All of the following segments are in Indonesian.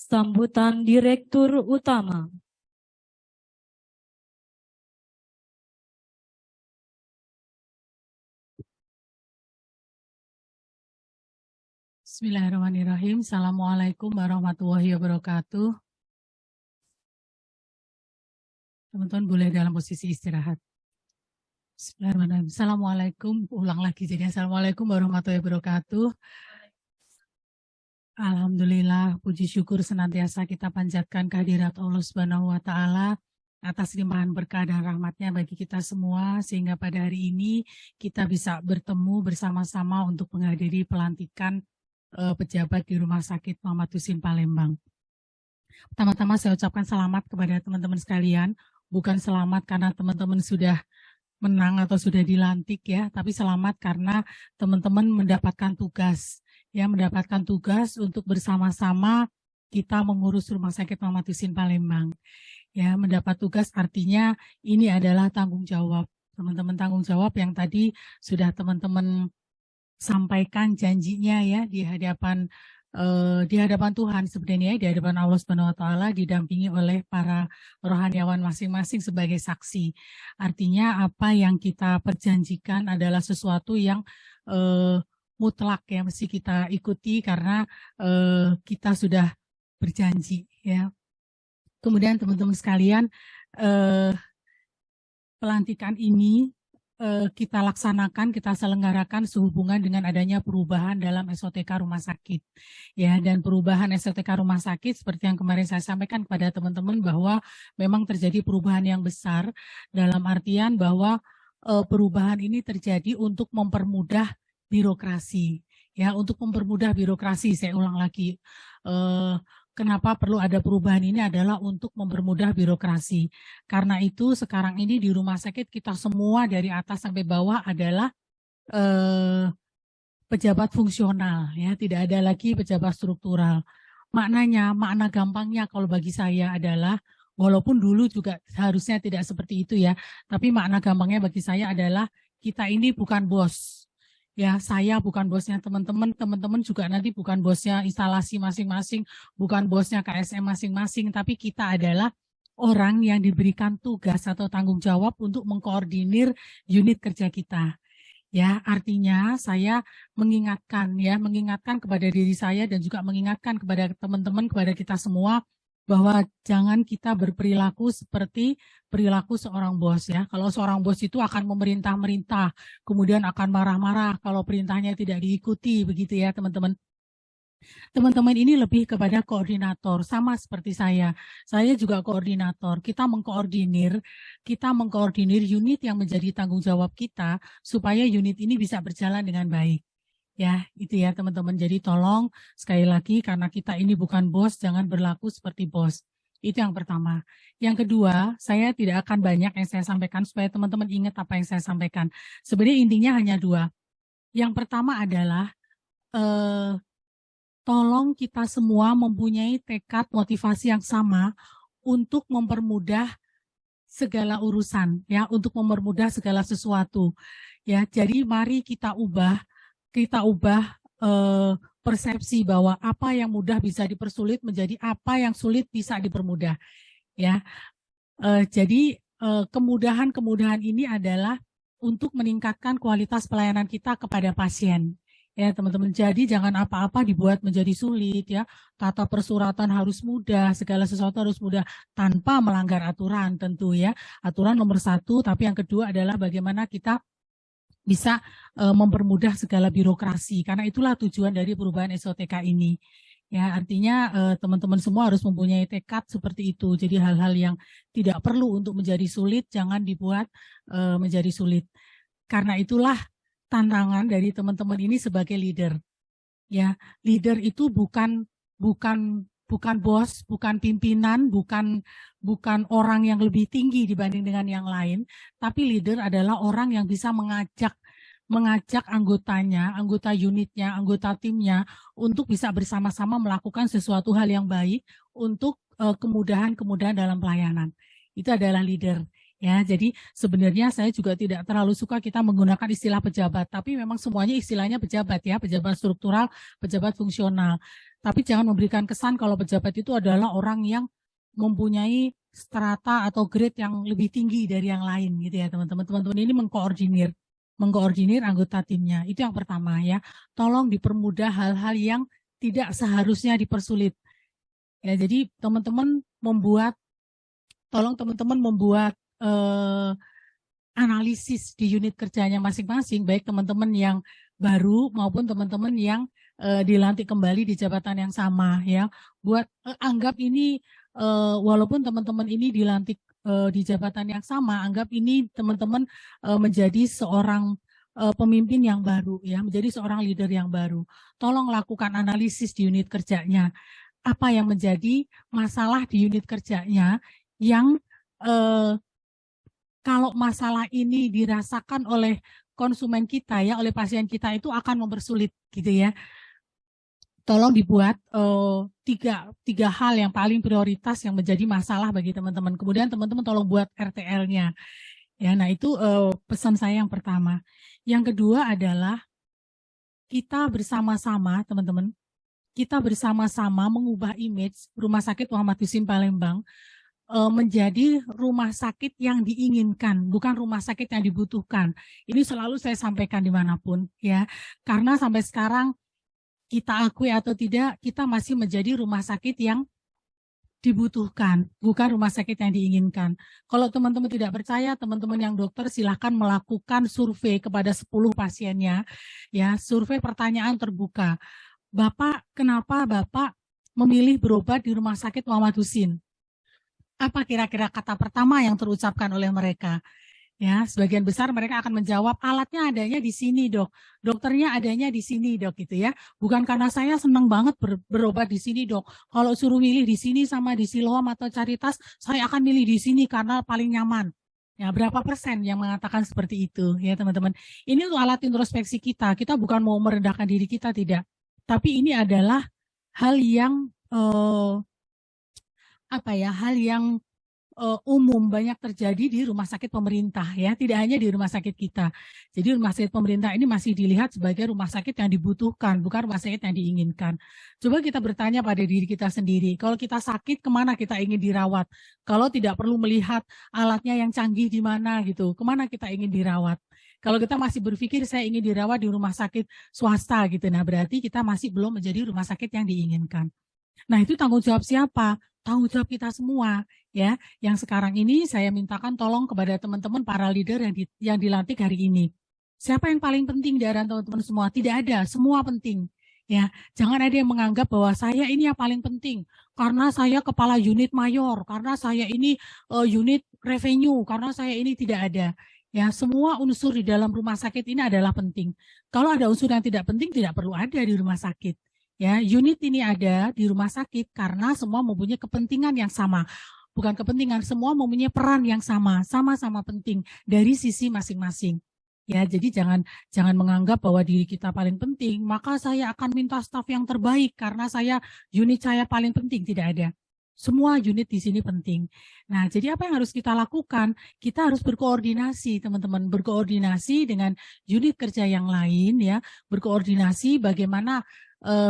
Sambutan Direktur Utama. Bismillahirrahmanirrahim. Assalamualaikum warahmatullahi wabarakatuh. Teman-teman boleh dalam posisi istirahat. Bismillahirrahmanirrahim. Assalamualaikum. Ulang lagi jadi Assalamualaikum warahmatullahi wabarakatuh. Alhamdulillah, puji syukur senantiasa kita panjatkan kehadirat Allah Subhanahu wa Ta'ala atas limpahan berkah dan rahmatnya bagi kita semua, sehingga pada hari ini kita bisa bertemu bersama-sama untuk menghadiri pelantikan pejabat di Rumah Sakit Muhammad Husin Palembang. Pertama-tama saya ucapkan selamat kepada teman-teman sekalian, bukan selamat karena teman-teman sudah menang atau sudah dilantik ya, tapi selamat karena teman-teman mendapatkan tugas. Ya, mendapatkan tugas untuk bersama-sama kita mengurus Rumah Sakit Muhammad Husin Palembang. Ya, mendapat tugas artinya ini adalah tanggung jawab. Teman-teman tanggung jawab yang tadi sudah teman-teman sampaikan janjinya ya di hadapan Tuhan sebenarnya, di hadapan Allah Subhanahu wa Ta'ala, didampingi oleh para rohaniawan masing-masing sebagai saksi. Artinya apa yang kita perjanjikan adalah sesuatu yang mutlak ya, mesti kita ikuti karena kita sudah berjanji ya. Kemudian teman-teman sekalian, pelantikan ini kita laksanakan, kita selenggarakan sehubungan dengan adanya perubahan dalam SOTK rumah sakit. Ya, dan perubahan SOTK rumah sakit seperti yang kemarin saya sampaikan kepada teman-teman bahwa memang terjadi perubahan yang besar dalam artian bahwa perubahan ini terjadi untuk mempermudah birokrasi. Ya, untuk mempermudah birokrasi, saya ulang lagi. Kenapa perlu ada perubahan ini adalah untuk mempermudah birokrasi. Karena itu sekarang ini di rumah sakit kita semua dari atas sampai bawah adalah pejabat fungsional, ya, tidak ada lagi pejabat struktural. Maknanya, makna gampangnya kalau bagi saya adalah, walaupun dulu juga harusnya tidak seperti itu ya, tapi makna gampangnya bagi saya adalah kita ini bukan bos. Ya, saya bukan bosnya teman-teman, teman-teman juga nanti bukan bosnya instalasi masing-masing, bukan bosnya KSM masing-masing, tapi kita adalah orang yang diberikan tugas atau tanggung jawab untuk mengkoordinir unit kerja kita. Ya, artinya saya mengingatkan kepada diri saya dan juga mengingatkan kepada teman-teman, kepada kita semua, bahwa jangan kita berperilaku seperti perilaku seorang bos ya. Kalau seorang bos itu akan memerintah-merintah, kemudian akan marah-marah kalau perintahnya tidak diikuti, begitu ya teman-teman. Teman-teman ini lebih kepada koordinator, sama seperti saya. Saya juga koordinator, kita mengkoordinir unit yang menjadi tanggung jawab kita, supaya unit ini bisa berjalan dengan baik. Ya, itu ya teman-teman. Jadi tolong sekali lagi karena kita ini bukan bos, jangan berlaku seperti bos. Itu yang pertama. Yang kedua, saya tidak akan banyak yang saya sampaikan supaya teman-teman ingat apa yang saya sampaikan. Sebenarnya intinya hanya dua. Yang pertama adalah tolong kita semua mempunyai tekad motivasi yang sama untuk mempermudah segala urusan, ya, untuk mempermudah segala sesuatu. Ya, jadi mari kita ubah persepsi bahwa apa yang mudah bisa dipersulit menjadi apa yang sulit bisa dipermudah. Ya, jadi kemudahan-kemudahan ini adalah untuk meningkatkan kualitas pelayanan kita kepada pasien. Ya teman-teman, jadi jangan apa-apa dibuat menjadi sulit ya. Tata persuratan harus mudah, segala sesuatu harus mudah tanpa melanggar aturan tentu ya. Aturan nomor satu, tapi yang kedua adalah bagaimana kita bisa mempermudah segala birokrasi, karena itulah tujuan dari perubahan SOTK ini. Ya, artinya teman-teman semua harus mempunyai tekad seperti itu. Jadi hal-hal yang tidak perlu untuk menjadi sulit jangan dibuat menjadi sulit. Karena itulah tantangan dari teman-teman ini sebagai leader. Ya, leader itu bukan bos, bukan pimpinan, bukan orang yang lebih tinggi dibanding dengan yang lain, tapi leader adalah orang yang bisa mengajak anggotanya, anggota unitnya, anggota timnya untuk bisa bersama-sama melakukan sesuatu hal yang baik untuk kemudahan-kemudahan dalam pelayanan. Itu adalah leader. Ya, jadi sebenarnya saya juga tidak terlalu suka kita menggunakan istilah pejabat, tapi memang semuanya istilahnya pejabat ya, pejabat struktural, pejabat fungsional. Tapi jangan memberikan kesan kalau pejabat itu adalah orang yang mempunyai strata atau grade yang lebih tinggi dari yang lain gitu ya teman-teman. Teman-teman ini mengkoordinir anggota timnya. Itu yang pertama ya. Tolong dipermudah hal-hal yang tidak seharusnya dipersulit. Ya, jadi tolong teman-teman membuat analisis di unit kerjanya masing-masing, baik teman-teman yang baru maupun teman-teman yang dilantik kembali di jabatan yang sama ya. Buat anggap ini walaupun teman-teman ini dilantik di jabatan yang sama, anggap ini teman-teman menjadi seorang pemimpin yang baru ya, menjadi seorang leader yang baru. Tolong lakukan analisis di unit kerjanya. Apa yang menjadi masalah di unit kerjanya yang kalau masalah ini dirasakan oleh konsumen kita ya, oleh pasien kita itu akan mempersulit gitu ya. Tolong dibuat tiga hal yang paling prioritas yang menjadi masalah bagi teman-teman. Kemudian teman-teman tolong buat RTL-nya. Ya, nah itu pesan saya yang pertama. Yang kedua adalah kita bersama-sama teman-teman, kita bersama-sama mengubah image Rumah Sakit Muhammad Husin Palembang menjadi rumah sakit yang diinginkan, bukan rumah sakit yang dibutuhkan. Ini selalu saya sampaikan dimanapun ya, karena sampai sekarang kita akui atau tidak, kita masih menjadi rumah sakit yang dibutuhkan, bukan rumah sakit yang diinginkan. Kalau teman-teman tidak percaya, teman-teman yang dokter silahkan melakukan survei kepada 10 pasiennya, ya, survei pertanyaan terbuka. Bapak, kenapa Bapak memilih berobat di Rumah Sakit Muhammad Husin? Apa kira-kira kata pertama yang terucapkan oleh mereka? Ya, sebagian besar mereka akan menjawab, alatnya adanya di sini dok, dokternya adanya di sini dok gitu ya. Bukan karena saya senang banget berobat di sini dok. Kalau suruh milih di sini sama di Siloam atau Caritas, saya akan milih di sini karena paling nyaman. Ya, berapa persen yang mengatakan seperti itu ya teman-teman. Ini untuk alat introspeksi kita. Kita bukan mau merendahkan diri kita, tidak. Tapi ini adalah hal yang hal yang umum banyak terjadi di rumah sakit pemerintah ya, tidak hanya di rumah sakit kita. Jadi rumah sakit pemerintah ini masih dilihat sebagai rumah sakit yang dibutuhkan, bukan rumah sakit yang diinginkan. Coba kita bertanya pada diri kita sendiri, kalau kita sakit kemana kita ingin dirawat? Kalau tidak perlu melihat alatnya yang canggih di mana gitu, kemana kita ingin dirawat? Kalau kita masih berpikir saya ingin dirawat di rumah sakit swasta gitu, nah berarti kita masih belum menjadi rumah sakit yang diinginkan. Nah itu tanggung jawab siapa? Tanggung jawab kita semua ya. Yang sekarang ini saya mintakan tolong kepada teman-teman para leader yang dilantik hari ini. Siapa yang paling penting di antara teman-teman semua? Tidak ada, semua penting. Ya, jangan ada yang menganggap bahwa saya ini yang paling penting karena saya kepala unit mayor, karena saya ini unit revenue, karena saya ini tidak ada. Ya, semua unsur di dalam rumah sakit ini adalah penting. Kalau ada unsur yang tidak penting, tidak perlu ada di rumah sakit. Ya, unit ini ada di rumah sakit karena semua mempunyai kepentingan yang sama. Bukan kepentingan, semua mempunyai peran yang sama, sama-sama penting dari sisi masing-masing. Ya, jadi jangan menganggap bahwa diri kita paling penting, maka saya akan minta staf yang terbaik karena unit saya paling penting, tidak ada. Semua unit di sini penting. Nah, jadi apa yang harus kita lakukan? Kita harus berkoordinasi, teman-teman, berkoordinasi dengan unit kerja yang lain ya, berkoordinasi bagaimana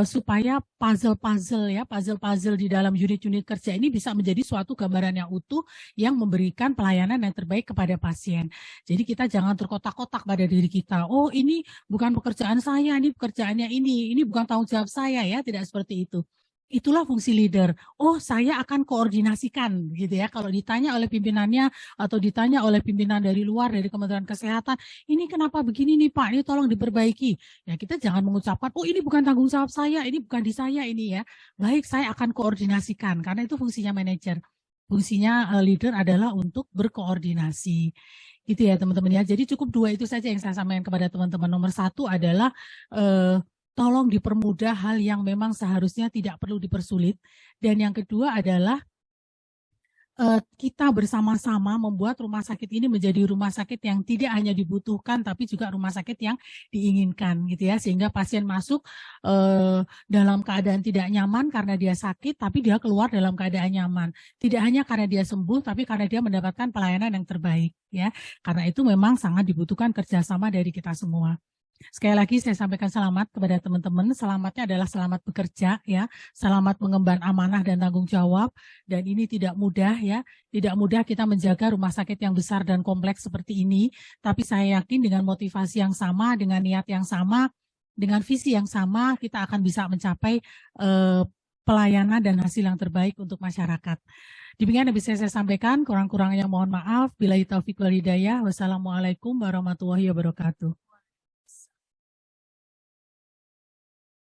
supaya puzzle di dalam unit-unit kerja ini bisa menjadi suatu gambaran yang utuh yang memberikan pelayanan yang terbaik kepada pasien. Jadi kita jangan terkotak-kotak pada diri kita. Oh, ini bukan pekerjaan saya, ini pekerjaannya ini bukan tanggung jawab saya ya, tidak seperti itu. Itulah fungsi leader. Oh, saya akan koordinasikan gitu ya. Kalau ditanya oleh pimpinannya atau ditanya oleh pimpinan dari luar, dari Kementerian Kesehatan, ini kenapa begini nih Pak, ini tolong diperbaiki. Ya, kita jangan mengucapkan, oh ini bukan tanggung jawab saya, ini bukan di saya ini ya. Baik, saya akan koordinasikan karena itu fungsinya manajer. Fungsinya leader adalah untuk berkoordinasi. Gitu ya teman-teman ya. Jadi cukup 2 itu saja yang saya sampaikan kepada teman-teman. Nomor 1 adalah tolong dipermudah hal yang memang seharusnya tidak perlu dipersulit. Dan yang kedua adalah kita bersama-sama membuat rumah sakit ini menjadi rumah sakit yang tidak hanya dibutuhkan, tapi juga rumah sakit yang diinginkan, gitu ya. Sehingga pasien masuk dalam keadaan tidak nyaman karena dia sakit, tapi dia keluar dalam keadaan nyaman. Tidak hanya karena dia sembuh, tapi karena dia mendapatkan pelayanan yang terbaik, ya. Karena itu memang sangat dibutuhkan kerjasama dari kita semua. Sekali lagi saya sampaikan selamat kepada teman-teman. Selamatnya adalah selamat bekerja ya, selamat mengemban amanah dan tanggung jawab. Dan ini tidak mudah ya, tidak mudah kita menjaga rumah sakit yang besar dan kompleks seperti ini. Tapi saya yakin dengan motivasi yang sama, dengan niat yang sama, dengan visi yang sama, kita akan bisa mencapai pelayanan dan hasil yang terbaik untuk masyarakat. Demikian yang bisa saya sampaikan, kurang-kurangnya mohon maaf. Billahi taufiq wal hidayah. Wassalamualaikum warahmatullahi wabarakatuh.